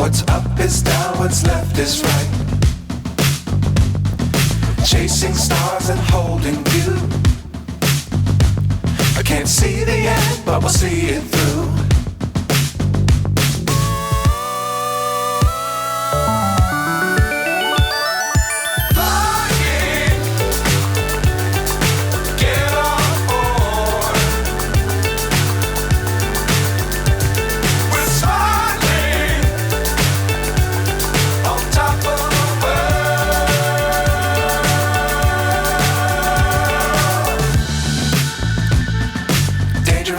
What's up is down, what's left is right. Chasing stars and holding you. I can't see the end, but we'll see it through.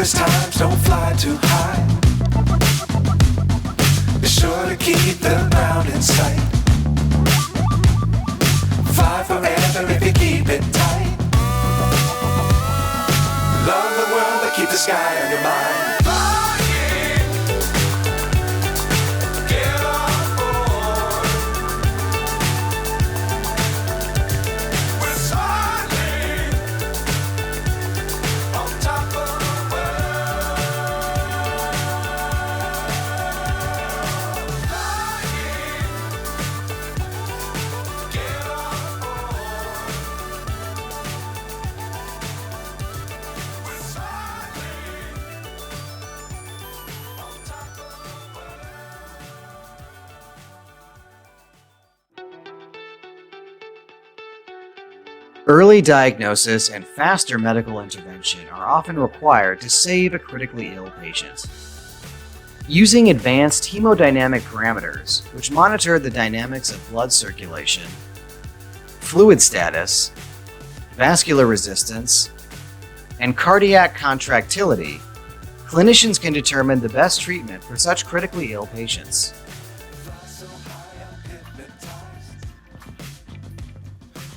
Times don't fly too high. Be sure to keep the ground in sight. Fly forever if you keep it tight. Love the world but keep the sky on your mind. Early diagnosis and faster medical intervention are often required to save a critically ill patient. Using advanced hemodynamic parameters, which monitor the dynamics of blood circulation, fluid status, vascular resistance, and cardiac contractility, clinicians can determine the best treatment for such critically ill patients.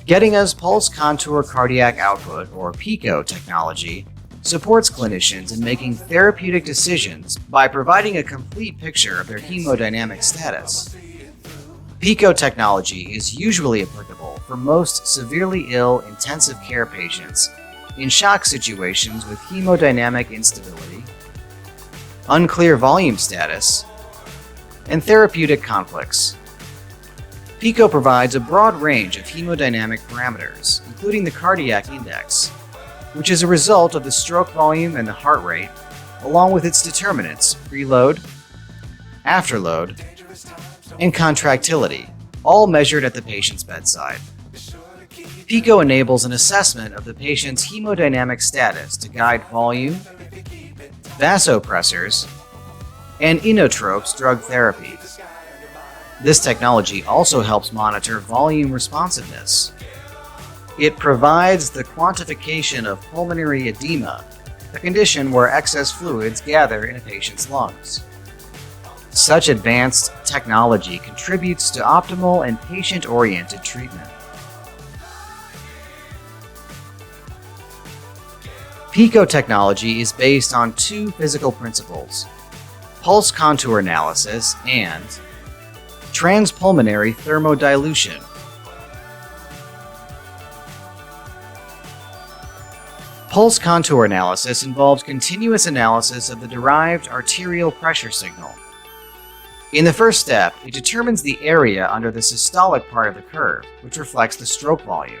Gettinga's pulse contour cardiac output, or PiCCO technology, supports clinicians in making therapeutic decisions by providing a complete picture of their hemodynamic status. PiCCO technology is usually applicable for most severely ill intensive care patients in shock situations with hemodynamic instability, unclear volume status, and therapeutic conflicts. PiCCO provides a broad range of hemodynamic parameters, including the cardiac index, which is a result of the stroke volume and the heart rate, along with its determinants, preload, afterload, and contractility, all measured at the patient's bedside. PiCCO enables an assessment of the patient's hemodynamic status to guide volume, vasopressors, and inotropes drug therapy. This technology also helps monitor volume responsiveness. It provides the quantification of pulmonary edema, a condition where excess fluids gather in a patient's lungs. Such advanced technology contributes to optimal and patient-oriented treatment. PiCCO technology is based on two physical principles: pulse contour analysis and transpulmonary thermodilution. Pulse contour analysis involves continuous analysis of the derived arterial pressure signal. In the first step, it determines the area under the systolic part of the curve, which reflects the stroke volume.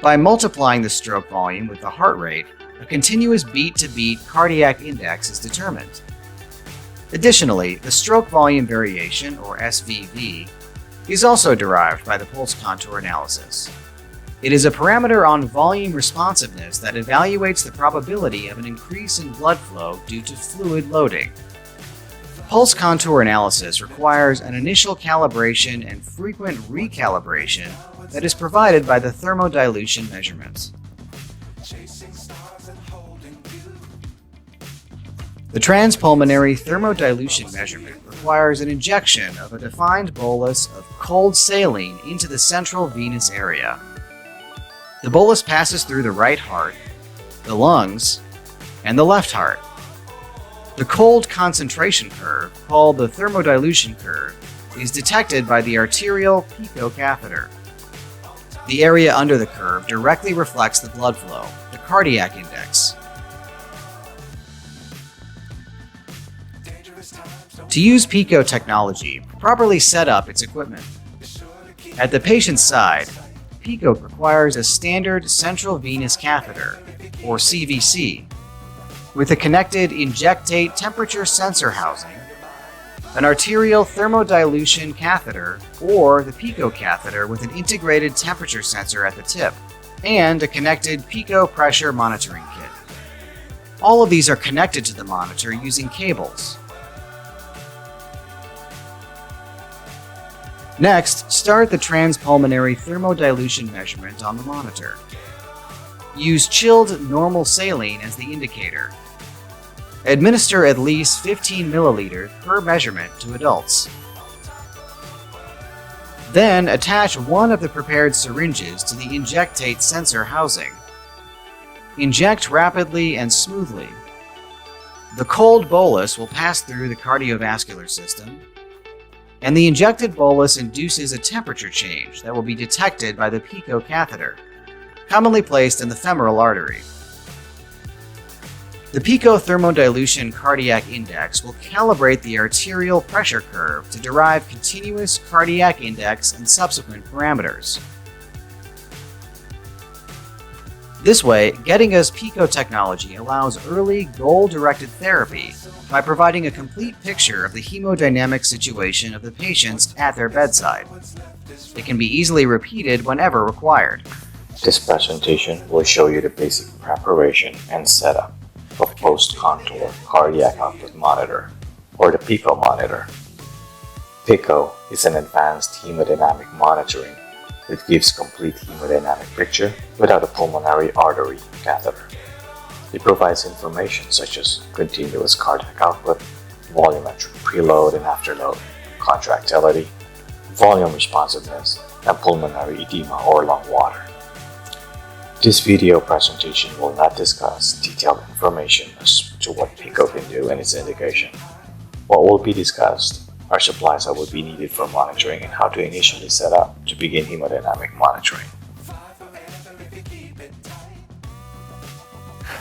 By multiplying the stroke volume with the heart rate, a continuous beat-to-beat cardiac index is determined. Additionally, the stroke volume variation, or SVV, is also derived by the pulse contour analysis. It is a parameter on volume responsiveness that evaluates the probability of an increase in blood flow due to fluid loading. Pulse contour analysis requires an initial calibration and frequent recalibration that is provided by the thermodilution measurements. The transpulmonary thermodilution measurement requires an injection of a defined bolus of cold saline into the central venous area. The bolus passes through the right heart, the lungs, and the left heart. The cold concentration curve, called the thermodilution curve, is detected by the arterial PiCCO catheter. The area under the curve directly reflects the blood flow, the cardiac index. To use PiCCO technology, properly set up its equipment. At the patient's side, PiCCO requires a standard central venous catheter, or CVC, with a connected injectate temperature sensor housing, an arterial thermodilution catheter, or the PiCCO catheter with an integrated temperature sensor at the tip, and a connected PiCCO pressure monitoring kit. All of these are connected to the monitor using cables. Next, start the transpulmonary thermodilution measurement on the monitor. Use chilled normal saline as the indicator. Administer at least 15 milliliters per measurement to adults. Then attach one of the prepared syringes to the injectate sensor housing. Inject rapidly and smoothly. The cold bolus will pass through the cardiovascular system, and the injected bolus induces a temperature change that will be detected by the PiCCO catheter, commonly placed in the femoral artery. The PiCCO thermodilution cardiac index will calibrate the arterial pressure curve to derive continuous cardiac index and subsequent parameters. This way, Gettinga's PiCCO technology allows early goal-directed therapy by providing a complete picture of the hemodynamic situation of the patients at their bedside. It can be easily repeated whenever required. This presentation will show you the basic preparation and setup of post-contour cardiac output monitor, or the PiCCO monitor. PiCCO is an advanced hemodynamic monitoring that gives complete hemodynamic picture without a pulmonary artery catheter. It provides information such as continuous cardiac output, volumetric preload and afterload, contractility, volume responsiveness, and pulmonary edema or lung water. This video presentation will not discuss detailed information as to what PiCCO can do and its indication. What will be discussed are supplies that would be needed for monitoring and how to initially set up to begin hemodynamic monitoring.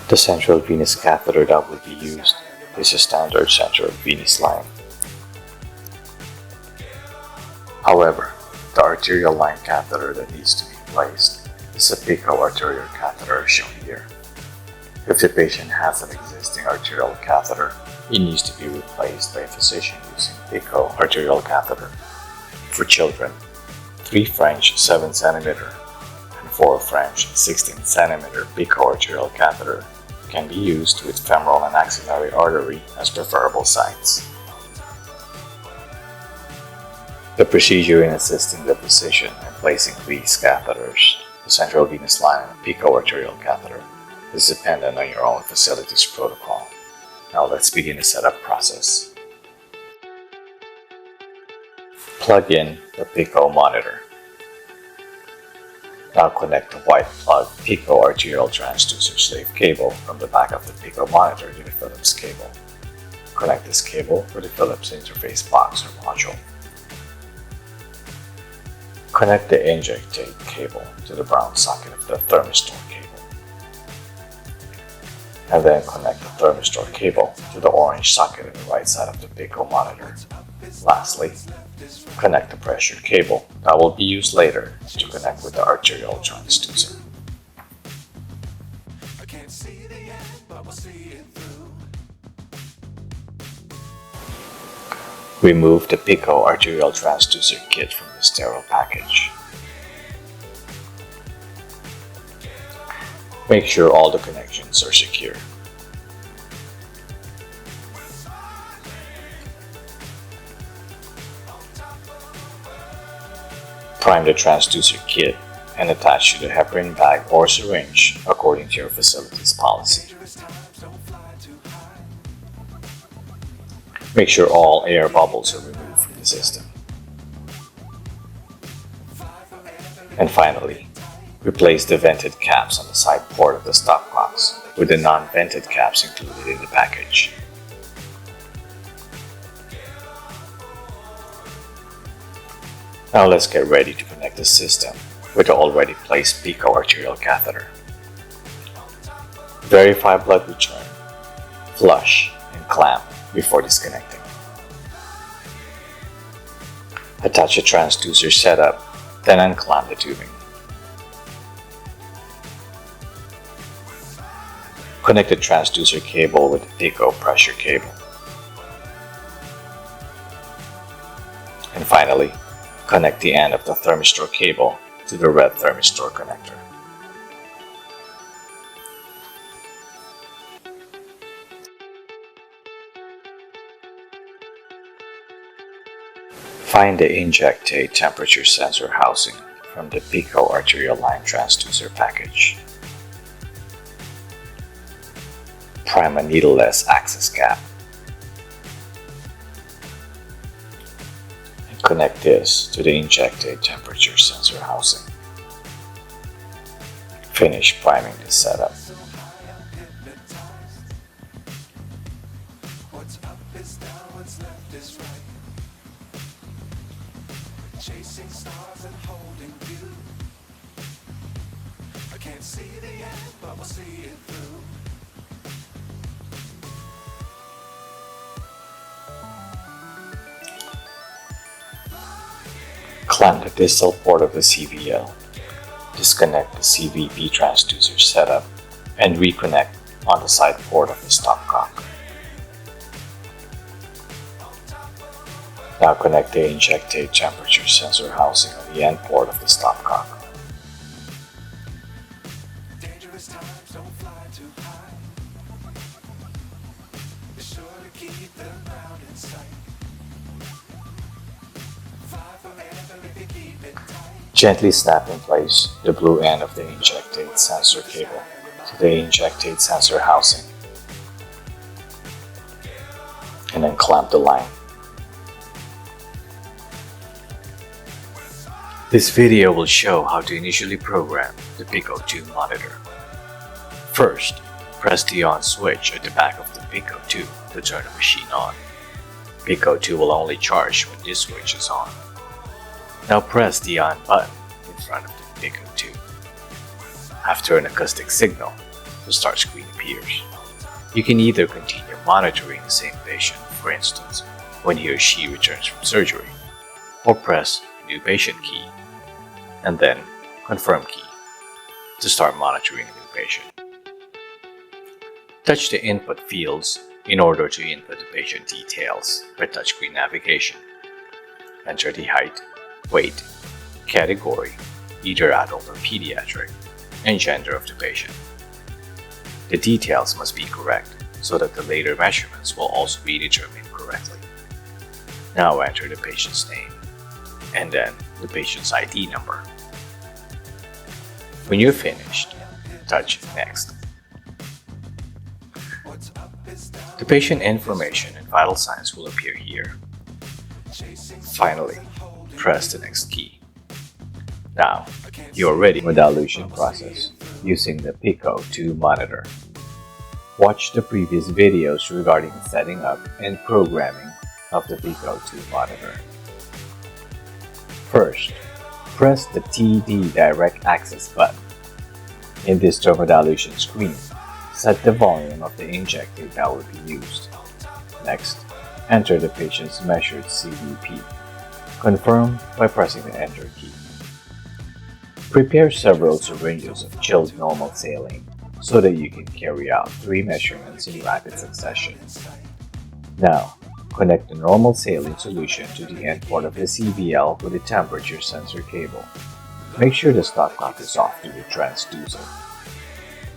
The central venous catheter that will be used is a standard central venous line. However, the arterial line catheter that needs to be placed is a PiCCO arterial catheter shown here. If the patient has an existing arterial catheter, it needs to be replaced by a physician using PiCCO arterial catheter. For children, 3 French 7 cm and 4 French 16 cm PiCCO arterial catheter can be used with femoral and axillary artery as preferable sites. The procedure in assisting the physician in placing these catheters, the central venous line and PiCCO arterial catheter, is dependent on your own facility's protocol. Now let's begin the setup process. Plug in the PiCCO monitor. Now connect the white plug PiCCO arterial transducer slave cable from the back of the PiCCO monitor to the Phillips cable. Connect this cable with the Phillips interface box or module. Connect the injectate cable to the brown socket of the thermistor cable. And then connect the thermistor cable to the orange socket on the right side of the PiCCO monitor. Lastly, connect the pressure cable that will be used later to connect with the arterial transducer. Remove the PiCCO arterial transducer kit from the sterile package. Make sure all the connections are secure. Prime the transducer kit and attach to the heparin bag or syringe according to your facility's policy. Make sure all air bubbles are removed from the system. And finally, replace the vented caps on the side port of the stop box with the non-vented caps included in the package. Now let's get ready to connect the system with the already placed PiCCO arterial catheter. Verify blood return, flush, and clamp before disconnecting. Attach a transducer setup, then unclamp the tubing. Connect the transducer cable with the PiCCO pressure cable. And finally, connect the end of the thermistor cable to the red thermistor connector. Find the injectate temperature sensor housing from the PiCCO arterial line transducer package. Prime a needleless access cap. And connect this to the injectate temperature sensor housing. Finish priming the setup. What's up is down, what's left is right. Chasing stars and holding you. I can't see the end, but we'll see it through. Clamp the distal port of the CVL. Disconnect the CVP transducer setup and reconnect on the side port of the stopcock. Now connect the injectate temperature sensor housing on the end port of the stopcock. Dangerous times, don't fly too high. Be sure to keep the ground in sight. Fly forever if you keep it tight. Gently snap in place the blue end of the injectate sensor cable to the injectate sensor housing, and then clamp the line. This video will show how to initially program the PiCCO2 monitor. First, press the on switch at the back of the PiCCO2 to turn the machine on. PiCCO2 will only charge when this switch is on. Now press the on button in front of the PiCCO2. After an acoustic signal, the start screen appears. You can either continue monitoring the same patient, for instance, when he or she returns from surgery, or press New Patient key, and then Confirm key to start monitoring a new patient. Touch the input fields in order to input the patient details by touchscreen navigation. Enter the height, weight, category, either adult or pediatric, and gender of the patient. The details must be correct so that the later measurements will also be determined correctly. Now enter the patient's name, and then the patient's ID number. When you're finished, touch Next. The patient information and vital signs will appear here. Finally, press the Next key. Now, you're ready for the dilution process using the PiCCO2 monitor. Watch the previous videos regarding setting up and programming of the PiCCO2 monitor. First, press the TD Direct Access button. In this thermodilution screen, set the volume of the injectate that will be used. Next, enter the patient's measured CVP. Confirm by pressing the Enter key. Prepare several syringes of chilled normal saline so that you can carry out 3 measurements in rapid succession. Now, connect the normal saline solution to the end port of the CVL with the temperature sensor cable. Make sure the stopcock is off to the transducer.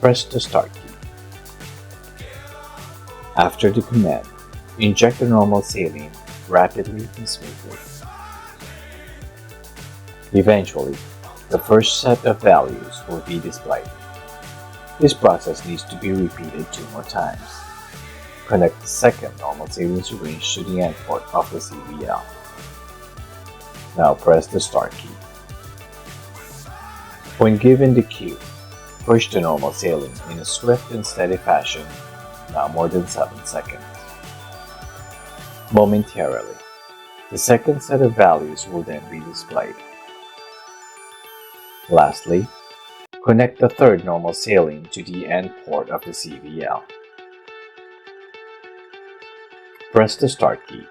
Press the Start key. After the command, inject the normal saline rapidly and smoothly. Eventually, the first set of values will be displayed. This process needs to be repeated 2 more times. Connect the second normal saline syringe to the end port of the CVL. Now press the Start key. When given the cue, push the normal saline in a swift and steady fashion, not more than 7 seconds. Momentarily, the second set of values will then be displayed. Lastly, connect the third normal saline to the end port of the CVL. Press the Start key.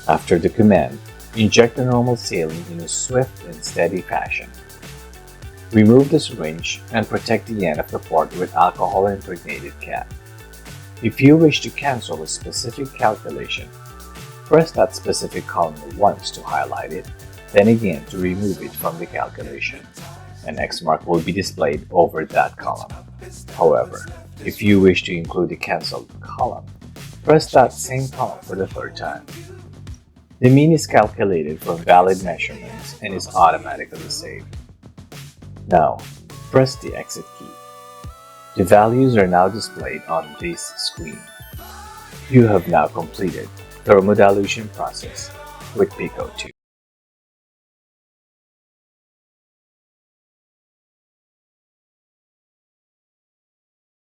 After the command, inject the normal saline in a swift and steady fashion. Remove the syringe and protect the end of the port with alcohol-impregnated cap. If you wish to cancel a specific calculation, press that specific column once to highlight it, then again to remove it from the calculation. An X mark will be displayed over that column. However, if you wish to include the cancelled column, press that same column for the third time. The mean is calculated from valid measurements and is automatically saved. Now, press the exit key. The values are now displayed on this screen. You have now completed thermodilution process with PiCCO2.